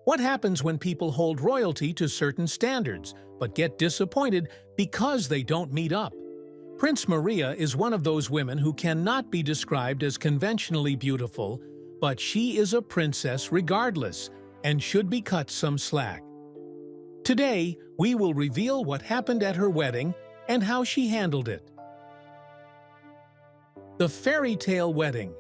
What happens when people hold royalty to certain standards, but get disappointed because they don't meet up? Prince Maria is one of those women who cannot be described as conventionally beautiful, but she is a princess regardless and should be cut some slack. Today, we will reveal what happened at her wedding and how she handled it. The Fairytale Wedding.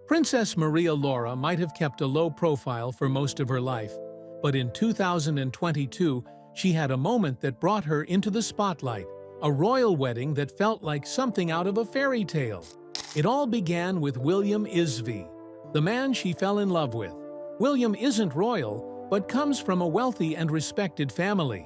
Princess Maria Laura might have kept a low profile for most of her life, but in 2022, she had a moment that brought her into the spotlight, a royal wedding that felt like something out of a fairy tale. It all began with William Isvey, the man she fell in love with. William isn't royal, but comes from a wealthy and respected family.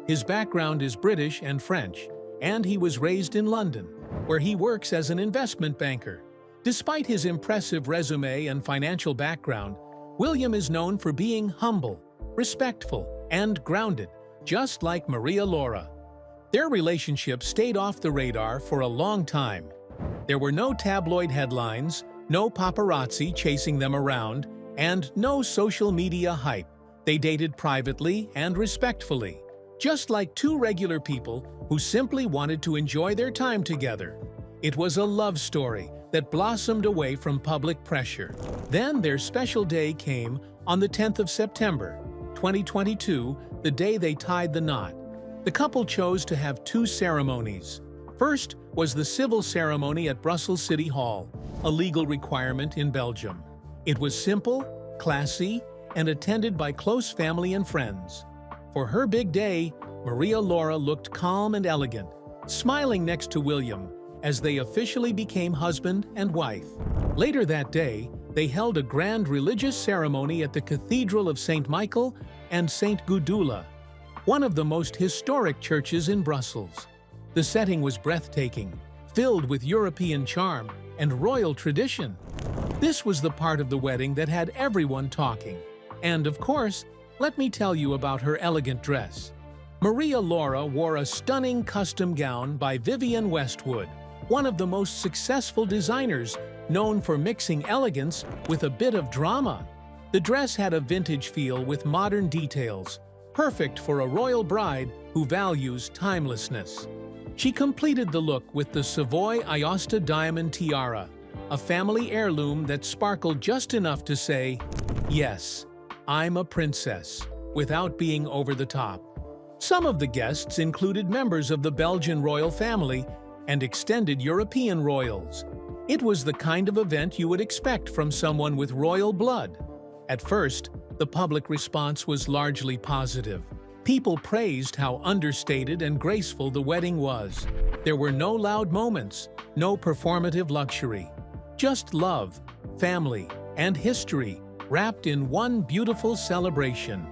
His background is British and French, and he was raised in London, where he works as an investment banker. Despite his impressive resume and financial background, William is known for being humble, respectful, and grounded, just like Maria Laura. Their relationship stayed off the radar for a long time. There were no tabloid headlines, no paparazzi chasing them around, and no social media hype. They dated privately and respectfully, just like two regular people who simply wanted to enjoy their time together. It was a love story that blossomed away from public pressure. Then their special day came on the 10th of September, 2022, the day they tied the knot. The couple chose to have two ceremonies. First was the civil ceremony at Brussels City Hall, a legal requirement in Belgium. It was simple, classy, and attended by close family and friends. For her big day, Maria Laura looked calm and elegant, smiling next to William as they officially became husband and wife. Later that day, they held a grand religious ceremony at the Cathedral of St. Michael and St. Gudula, one of the most historic churches in Brussels. The setting was breathtaking, filled with European charm and royal tradition. This was the part of the wedding that had everyone talking. And of course, let me tell you about her elegant dress. Maria Laura wore a stunning custom gown by Vivienne Westwood, one of the most successful designers, known for mixing elegance with a bit of drama. The dress had a vintage feel with modern details, perfect for a royal bride who values timelessness. She completed the look with the Savoy Aosta diamond tiara, a family heirloom that sparkled just enough to say, "Yes, I'm a princess," without being over the top. Some of the guests included members of the Belgian royal family and extended European royals. It was the kind of event you would expect from someone with royal blood. At first, the public response was largely positive. People praised how understated and graceful the wedding was. There were no loud moments, no performative luxury. Just love, family, and history wrapped in one beautiful celebration.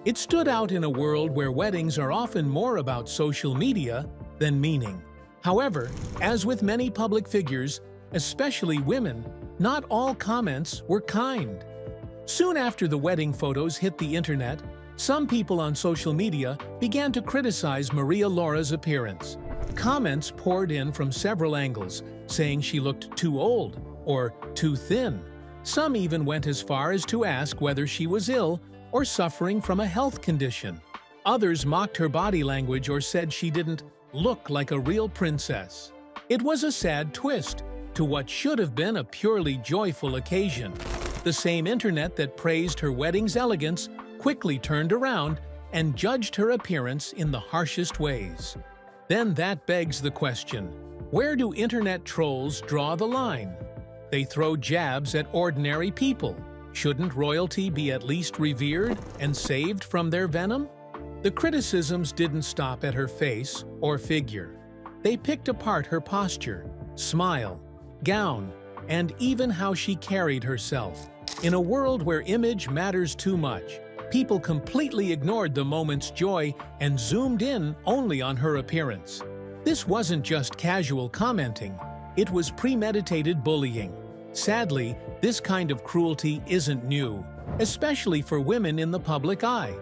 It stood out in a world where weddings are often more about social media than meaning. However, as with many public figures, especially women, not all comments were kind. Soon after the wedding photos hit the internet, some people on social media began to criticize Maria Laura's appearance. Comments poured in from several angles, saying she looked too old or too thin. Some even went as far as to ask whether she was ill or suffering from a health condition. Others mocked her body language or said she didn't look like a real princess. It was a sad twist to what should have been a purely joyful occasion. The same internet that praised her wedding's elegance quickly turned around and judged her appearance in the harshest ways. Then that begs the question, where do internet trolls draw the line? They throw jabs at ordinary people. Shouldn't royalty be at least revered and saved from their venom? The criticisms didn't stop at her face or figure. They picked apart her posture, smile, gown, and even how she carried herself. In a world where image matters too much, people completely ignored the moment's joy and zoomed in only on her appearance. This wasn't just casual commenting, it was premeditated bullying. Sadly, this kind of cruelty isn't new, especially for women in the public eye.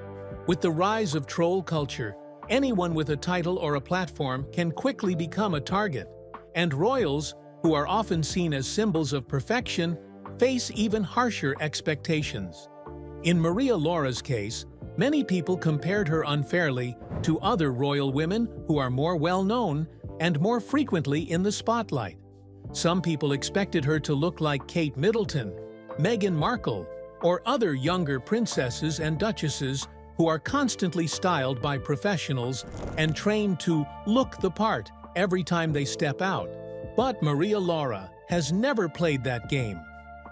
With the rise of troll culture, anyone with a title or a platform can quickly become a target, and royals, who are often seen as symbols of perfection, face even harsher expectations. In Maria Laura's case, many people compared her unfairly to other royal women who are more well-known and more frequently in the spotlight. Some people expected her to look like Kate Middleton, Meghan Markle, or other younger princesses and duchesses who are constantly styled by professionals and trained to look the part every time they step out. But Maria Laura has never played that game.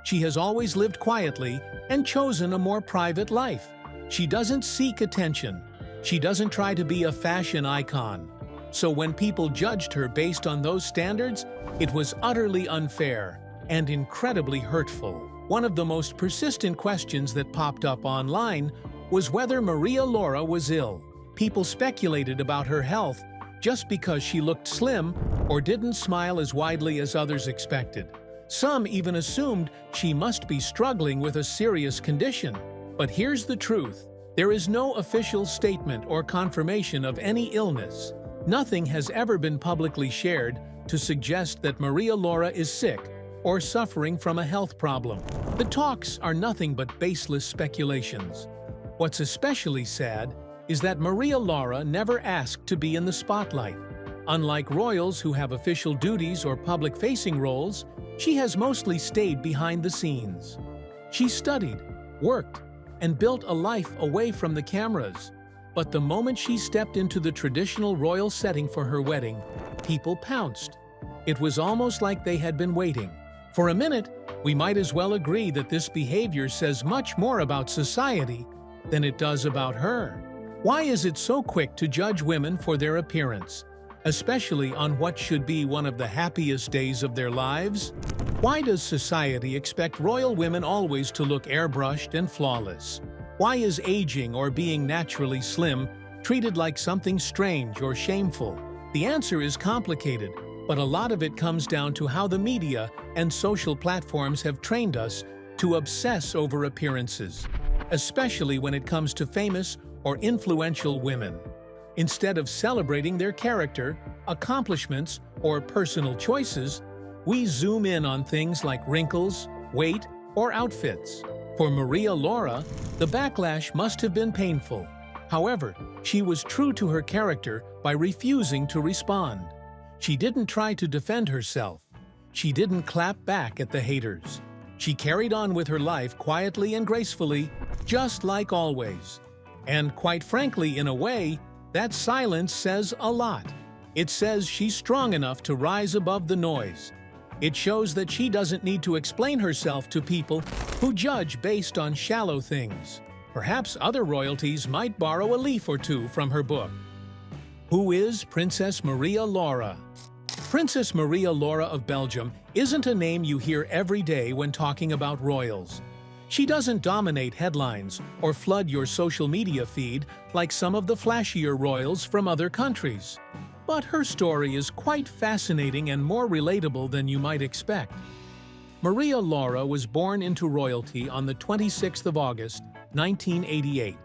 She has always lived quietly and chosen a more private life. She doesn't seek attention. She doesn't try to be a fashion icon. So when people judged her based on those standards, it was utterly unfair and incredibly hurtful. One of the most persistent questions that popped up online was whether Maria Laura was ill. People speculated about her health just because she looked slim or didn't smile as widely as others expected. Some even assumed she must be struggling with a serious condition. But here's the truth. There is no official statement or confirmation of any illness. Nothing has ever been publicly shared to suggest that Maria Laura is sick or suffering from a health problem. The talks are nothing but baseless speculations. What's especially sad is that Maria Laura never asked to be in the spotlight. Unlike royals who have official duties or public-facing roles, she has mostly stayed behind the scenes. She studied, worked, and built a life away from the cameras. But the moment she stepped into the traditional royal setting for her wedding, people pounced. It was almost like they had been waiting. For a minute, we might as well agree that this behavior says much more about society than it does about her. Why is it so quick to judge women for their appearance, especially on what should be one of the happiest days of their lives? Why does society expect royal women always to look airbrushed and flawless? Why is aging or being naturally slim treated like something strange or shameful? The answer is complicated, but a lot of it comes down to how the media and social platforms have trained us to obsess over appearances, especially when it comes to famous or influential women. Instead of celebrating their character, accomplishments, or personal choices, we zoom in on things like wrinkles, weight, or outfits. For Maria Laura, the backlash must have been painful. However, she was true to her character by refusing to respond. She didn't try to defend herself. She didn't clap back at the haters. She carried on with her life quietly and gracefully, just like always. And quite frankly, in a way, that silence says a lot. It says she's strong enough to rise above the noise. It shows that she doesn't need to explain herself to people who judge based on shallow things. Perhaps other royalties might borrow a leaf or two from her book. Who is Princess Maria Laura? Princess Maria Laura of Belgium isn't a name you hear every day when talking about royals. She doesn't dominate headlines or flood your social media feed like some of the flashier royals from other countries. But her story is quite fascinating and more relatable than you might expect. Maria Laura was born into royalty on the 26th of August, 1988.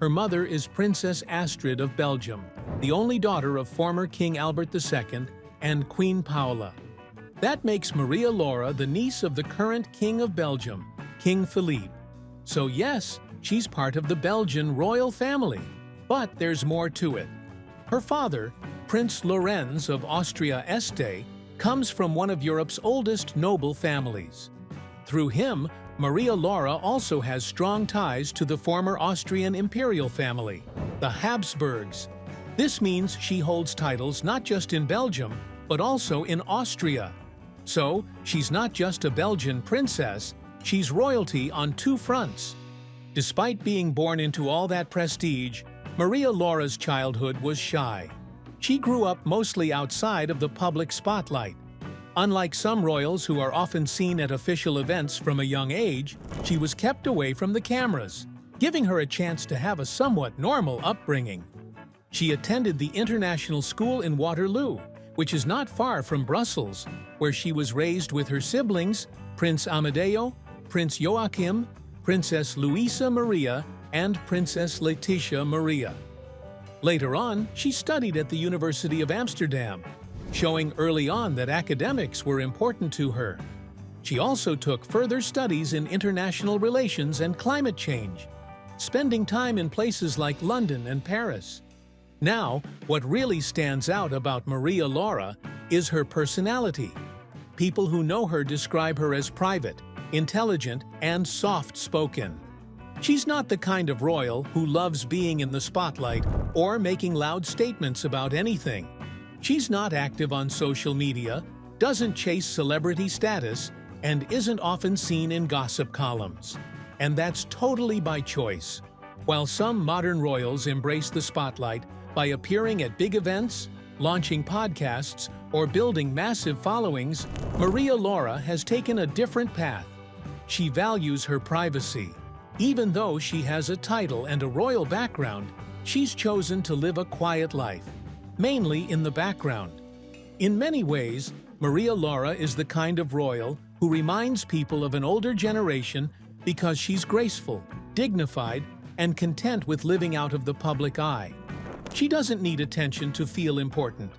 Her mother is Princess Astrid of Belgium, the only daughter of former King Albert II and Queen Paola. That makes Maria Laura the niece of the current King of Belgium, King Philippe. So yes, she's part of the Belgian royal family. But there's more to it. Her father, Prince Lorenz of Austria-Este, comes from one of Europe's oldest noble families. Through him, Maria Laura also has strong ties to the former Austrian imperial family, the Habsburgs. This means she holds titles not just in Belgium, but also in Austria. So, she's not just a Belgian princess, she's royalty on two fronts. Despite being born into all that prestige, Maria Laura's childhood was shy. She grew up mostly outside of the public spotlight. Unlike some royals who are often seen at official events from a young age, she was kept away from the cameras, giving her a chance to have a somewhat normal upbringing. She attended the international school in Waterloo, which is not far from Brussels, where she was raised with her siblings, Prince Amadeo, Prince Joachim, Princess Luisa Maria, and Princess Letitia Maria. Later on, she studied at the University of Amsterdam, showing early on that academics were important to her. She also took further studies in international relations and climate change, spending time in places like London and Paris. Now, what really stands out about Maria Laura is her personality. People who know her describe her as private, intelligent, and soft-spoken. She's not the kind of royal who loves being in the spotlight or making loud statements about anything. She's not active on social media, doesn't chase celebrity status, and isn't often seen in gossip columns. And that's totally by choice. While some modern royals embrace the spotlight by appearing at big events, launching podcasts, or building massive followings, Maria Laura has taken a different path. She values her privacy. Even though she has a title and a royal background, she's chosen to live a quiet life, mainly in the background. In many ways, Maria Laura is the kind of royal who reminds people of an older generation because she's graceful, dignified, and content with living out of the public eye. She doesn't need attention to feel important.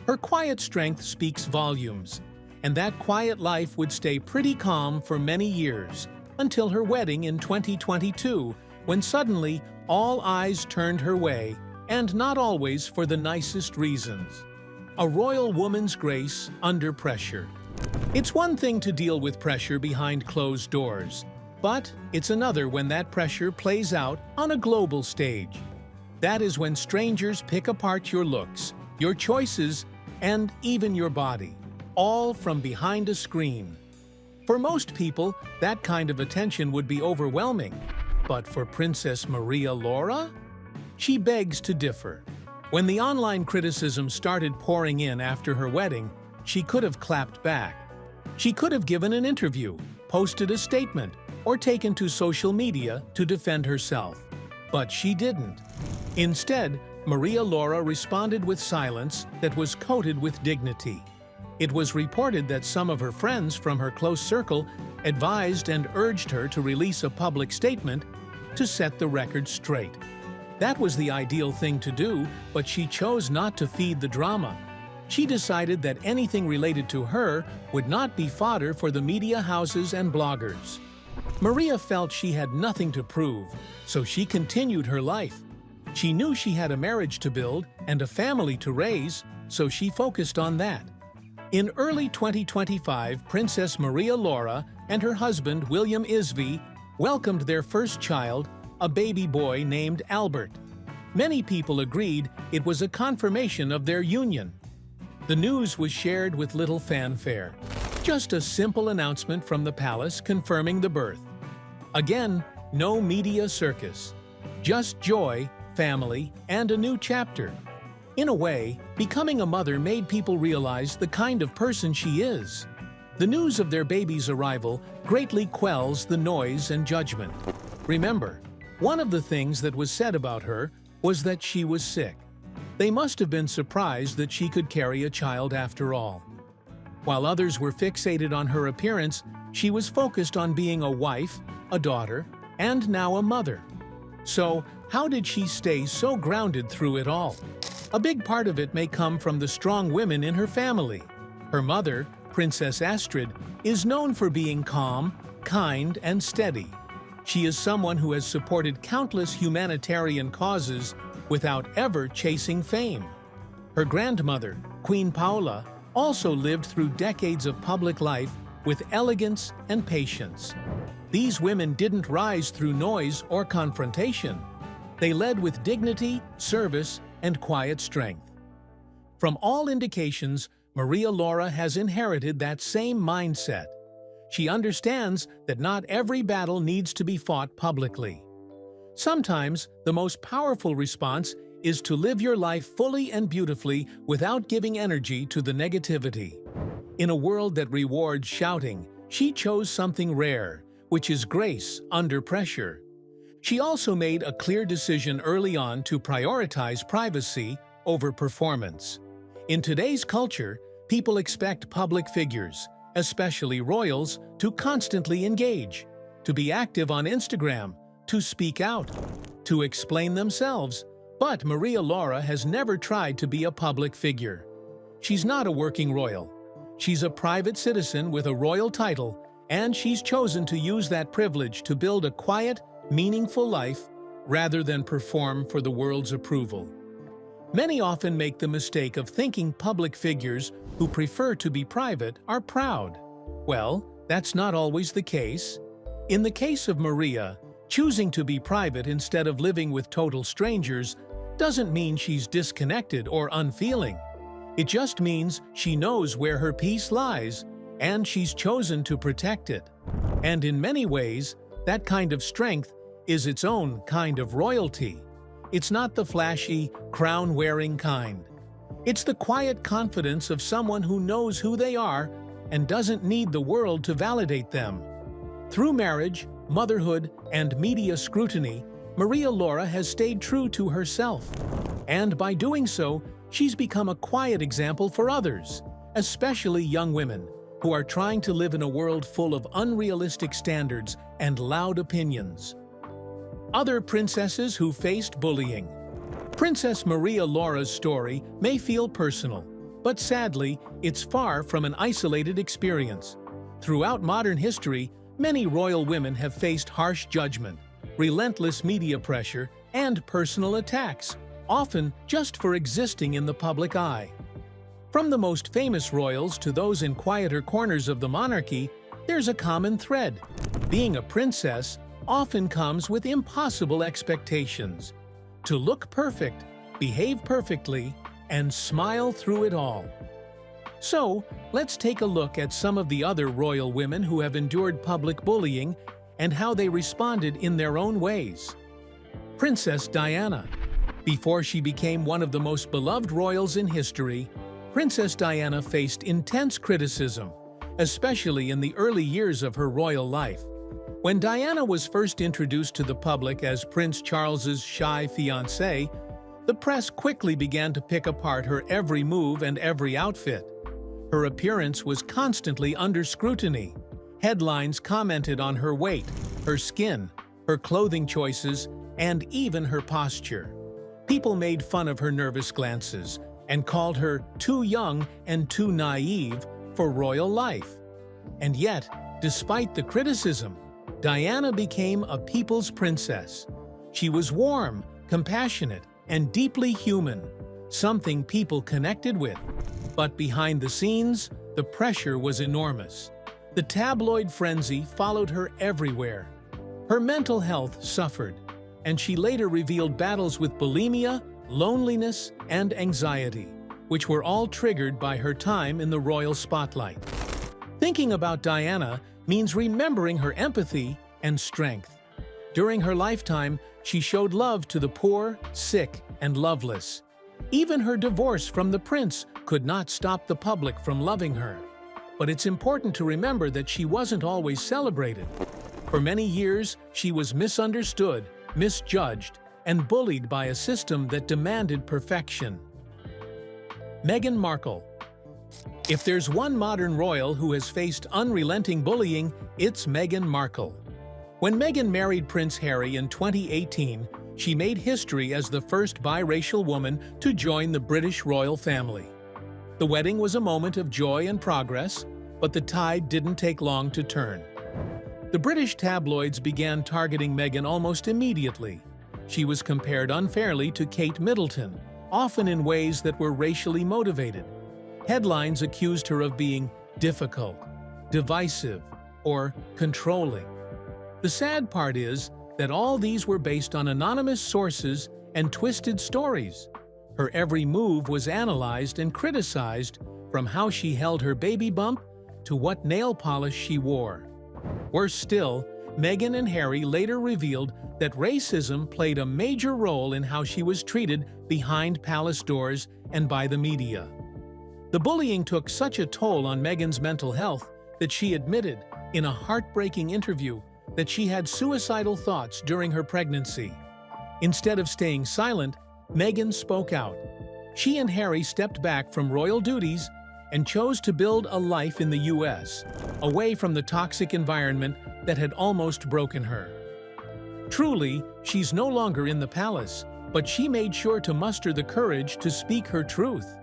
Her quiet strength speaks volumes, and that quiet life would stay pretty calm for many years, until her wedding in 2022, when suddenly all eyes turned her way, and not always for the nicest reasons. A royal woman's grace under pressure. It's one thing to deal with pressure behind closed doors, but it's another when that pressure plays out on a global stage. That is when strangers pick apart your looks, your choices, and even your body, all from behind a screen. For most people, that kind of attention would be overwhelming. But for Princess Maria Laura? She begs to differ. When the online criticism started pouring in after her wedding, she could have clapped back. She could have given an interview, posted a statement, or taken to social media to defend herself. But she didn't. Instead, Maria Laura responded with silence that was coated with dignity. It was reported that some of her friends from her close circle advised and urged her to release a public statement to set the record straight. That was the ideal thing to do, but she chose not to feed the drama. She decided that anything related to her would not be fodder for the media houses and bloggers. Maria felt she had nothing to prove, so she continued her life. She knew she had a marriage to build and a family to raise, so she focused on that. In early 2025, Princess Maria Laura and her husband, William Isvey, welcomed their first child, a baby boy named Albert. Many people agreed it was a confirmation of their union. The news was shared with little fanfare. Just a simple announcement from the palace confirming the birth. Again, no media circus. Just joy, family, and a new chapter. In a way, becoming a mother made people realize the kind of person she is. The news of their baby's arrival greatly quells the noise and judgment. Remember, one of the things that was said about her was that she was sick. They must have been surprised that she could carry a child after all. While others were fixated on her appearance, she was focused on being a wife, a daughter, and now a mother. So, how did she stay so grounded through it all? A big part of it may come from the strong women in her family. Her mother, Princess Astrid, is known for being calm, kind, and steady. She is someone who has supported countless humanitarian causes without ever chasing fame. Her grandmother, Queen Paola, also lived through decades of public life with elegance and patience. These women didn't rise through noise or confrontation. They led with dignity, service, and quiet strength. From all indications, Maria Laura has inherited that same mindset. She understands that not every battle needs to be fought publicly. Sometimes, the most powerful response is to live your life fully and beautifully without giving energy to the negativity. In a world that rewards shouting, she chose something rare, which is grace under pressure. She also made a clear decision early on to prioritize privacy over performance. In today's culture, people expect public figures, especially royals, to constantly engage, to be active on Instagram, to speak out, to explain themselves. But Maria Laura has never tried to be a public figure. She's not a working royal. She's a private citizen with a royal title, And she's chosen to use that privilege to build a quiet, meaningful life rather than perform for the world's approval. Many often make the mistake of thinking public figures who prefer to be private are proud. Well, that's not always the case. In the case of Maria, choosing to be private instead of living with total strangers doesn't mean she's disconnected or unfeeling. It just means she knows where her peace lies, and she's chosen to protect it. And in many ways, that kind of strength is its own kind of royalty. It's not the flashy, crown-wearing kind. It's the quiet confidence of someone who knows who they are and doesn't need the world to validate them. Through marriage, motherhood, and media scrutiny, Maria Laura has stayed true to herself. And by doing so, she's become a quiet example for others, especially young women, who are trying to live in a world full of unrealistic standards and loud opinions. Other princesses who faced bullying. Princess Maria Laura's story may feel personal, but sadly, it's far from an isolated experience. Throughout modern history, many royal women have faced harsh judgment, relentless media pressure, and personal attacks, often just for existing in the public eye. From the most famous royals to those in quieter corners of the monarchy, there's a common thread. Being a princess often comes with impossible expectations. To look perfect, behave perfectly, and smile through it all. So, let's take a look at some of the other royal women who have endured public bullying and how they responded in their own ways. Princess Diana. Before she became one of the most beloved royals in history, Princess Diana faced intense criticism, especially in the early years of her royal life. When Diana was first introduced to the public as Prince Charles's shy fiancée, the press quickly began to pick apart her every move and every outfit. Her appearance was constantly under scrutiny. Headlines commented on her weight, her skin, her clothing choices, and even her posture. People made fun of her nervous glances and called her too young and too naive for royal life. And yet, despite the criticism, Diana became a people's princess. She was warm, compassionate, and deeply human, something people connected with. But behind the scenes, the pressure was enormous. The tabloid frenzy followed her everywhere. Her mental health suffered, and she later revealed battles with bulimia, loneliness, and anxiety, which were all triggered by her time in the royal spotlight. Thinking about Diana means remembering her empathy and strength. During her lifetime, she showed love to the poor, sick, and loveless. Even her divorce from the prince could not stop the public from loving her. But it's important to remember that she wasn't always celebrated. For many years, she was misunderstood, misjudged, and bullied by a system that demanded perfection. Meghan Markle. If there's one modern royal who has faced unrelenting bullying, it's Meghan Markle. When Meghan married Prince Harry in 2018, she made history as the first biracial woman to join the British royal family. The wedding was a moment of joy and progress, but the tide didn't take long to turn. The British tabloids began targeting Meghan almost immediately. She was compared unfairly to Kate Middleton, often in ways that were racially motivated. Headlines accused her of being difficult, divisive, or controlling. The sad part is that all these were based on anonymous sources and twisted stories. Her every move was analyzed and criticized, from how she held her baby bump to what nail polish she wore. Worse still, Meghan and Harry later revealed that racism played a major role in how she was treated behind palace doors and by the media. The bullying took such a toll on Meghan's mental health that she admitted, in a heartbreaking interview, that she had suicidal thoughts during her pregnancy. Instead of staying silent, Meghan spoke out. She and Harry stepped back from royal duties and chose to build a life in the US, away from the toxic environment that had almost broken her. Truly, she's no longer in the palace, but she made sure to muster the courage to speak her truth.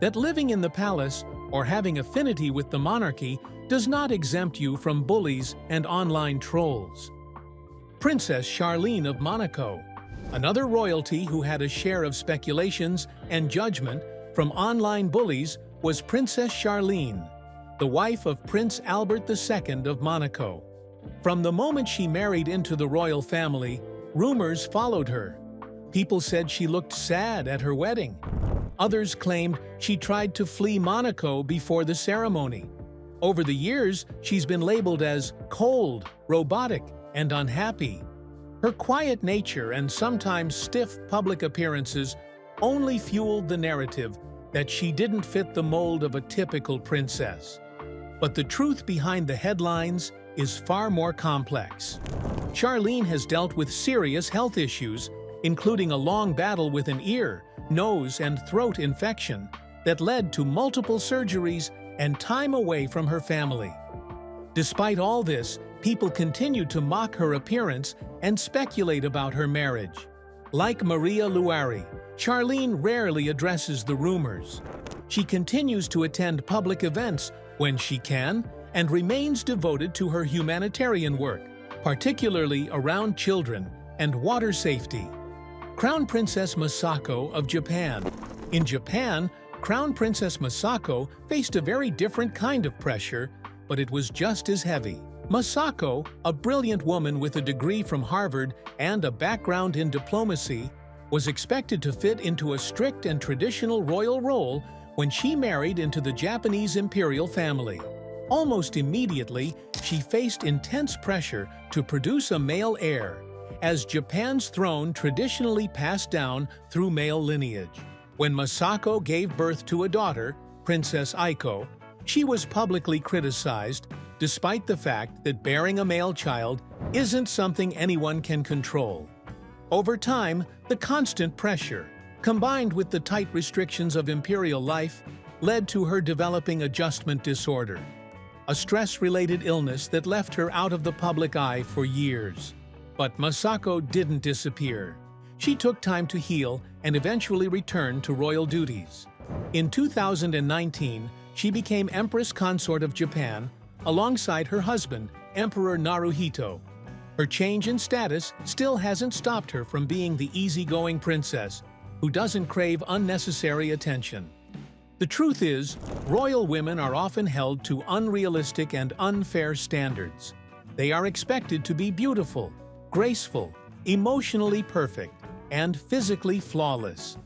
That living in the palace or having affinity with the monarchy does not exempt you from bullies and online trolls. Princess Charlene of Monaco. Another royalty who had a share of speculations and judgment from online bullies was Princess Charlene, the wife of Prince Albert II of Monaco. From the moment she married into the royal family, rumors followed her. People said she looked sad at her wedding. Others claimed she tried to flee Monaco before the ceremony. Over the years, she's been labeled as cold, robotic, and unhappy. Her quiet nature and sometimes stiff public appearances only fueled the narrative that she didn't fit the mold of a typical princess. But the truth behind the headlines is far more complex. Charlene has dealt with serious health issues, including a long battle with an ear, nose, and throat infection that led to multiple surgeries and time away from her family. Despite all this, people continue to mock her appearance and speculate about her marriage. Like Maria Luari, Charlene rarely addresses the rumors. She continues to attend public events when she can and remains devoted to her humanitarian work, particularly around children and water safety. Crown Princess Masako of Japan. In Japan, Crown Princess Masako faced a very different kind of pressure, but it was just as heavy. Masako, a brilliant woman with a degree from Harvard and a background in diplomacy, was expected to fit into a strict and traditional royal role when she married into the Japanese imperial family. Almost immediately, she faced intense pressure to produce a male heir, as Japan's throne traditionally passed down through male lineage. When Masako gave birth to a daughter, Princess Aiko, she was publicly criticized, despite the fact that bearing a male child isn't something anyone can control. Over time, the constant pressure, combined with the tight restrictions of imperial life, led to her developing adjustment disorder, a stress-related illness that left her out of the public eye for years. But Masako didn't disappear. She took time to heal and eventually returned to royal duties. In 2019, she became Empress Consort of Japan alongside her husband, Emperor Naruhito. Her change in status still hasn't stopped her from being the easygoing princess who doesn't crave unnecessary attention. The truth is, royal women are often held to unrealistic and unfair standards. They are expected to be beautiful, graceful, emotionally perfect, and physically flawless.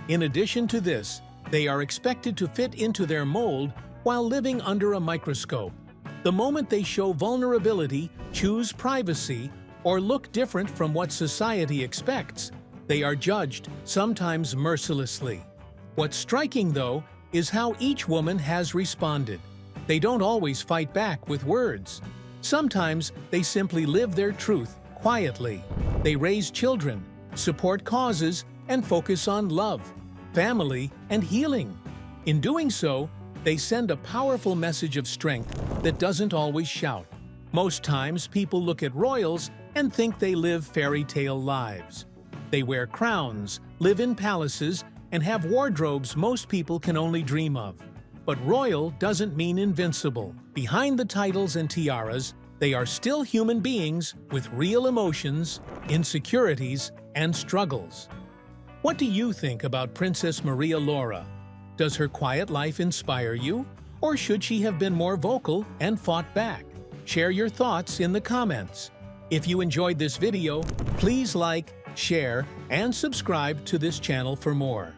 In addition to this, they are expected to fit into their mold while living under a microscope. The moment they show vulnerability, choose privacy, or look different from what society expects, they are judged, sometimes mercilessly. What's striking, though, is how each woman has responded. They don't always fight back with words. Sometimes they simply live their truth quietly. They raise children, support causes, and focus on love, family, and healing. In doing so, they send a powerful message of strength that doesn't always shout. Most times, people look at royals and think they live fairy tale lives. They wear crowns, live in palaces, and have wardrobes most people can only dream of. But royal doesn't mean invincible. Behind the titles and tiaras, they are still human beings with real emotions, insecurities, and struggles. What do you think about Princess Maria Laura? Does her quiet life inspire you? Or should she have been more vocal and fought back? Share your thoughts in the comments. If you enjoyed this video, please like, share, and subscribe to this channel for more.